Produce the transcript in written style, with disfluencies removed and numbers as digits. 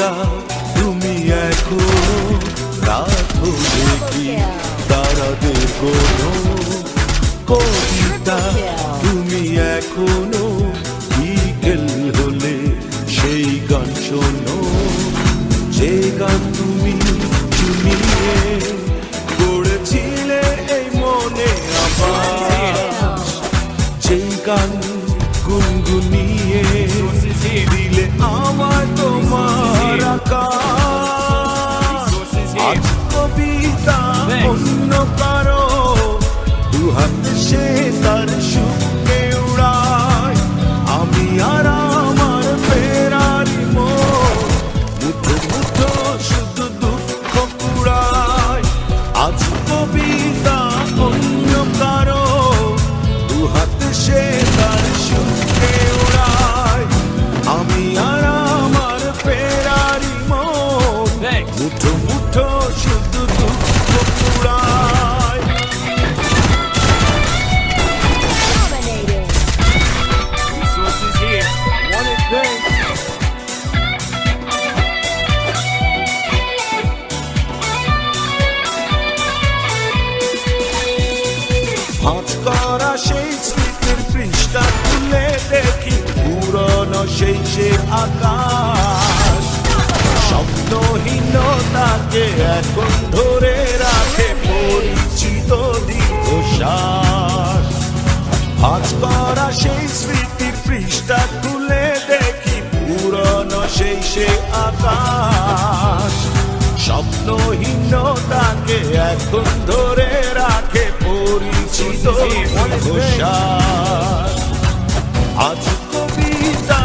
কবিতা তুমি এখনো রাখো দেখি তারাদের কোনো কবিতা তুমি এখনো বিকেল হলে সেই গান শোনো যে গান তুমি শুনিয়ে গড়েছিলে এই মনে আবার যেই গান গুনগুনিয়ে দিলে আমার তোমার আকাশ আজ কবিতা অন্য কারো দুহাতে সে তার সুখে উড়ায় আমি আর আমার ফেরারি মন মুঠো মুঠো শুধু দুঃখ কুড়ায় আজ কবিতা অন্য কারো দুহাতে সে তার সুখে উড়ায় আমি আর আমার ফেরারি মন মুঠো মুঠো শুধু দুঃখ কুড়ায় Resources here. One advance. ভাঁজ করা সেই স্মৃতির পৃষ্ঠা খুলে দেখি পুরনো সেই সে আকাশ স্বপ্নহীনতাকে এখন ধরে রাখে পরিচিত দীর্ঘশ্বাস ভাঁজ করা সেই স্মৃতির পৃষ্ঠা খুলে দেখি পুরনো সেই সে আকাশ স্বপ্নহীনতাকে এখন ধরে রাখে পরিচিত দীর্ঘশ্বাস আজ কবিতা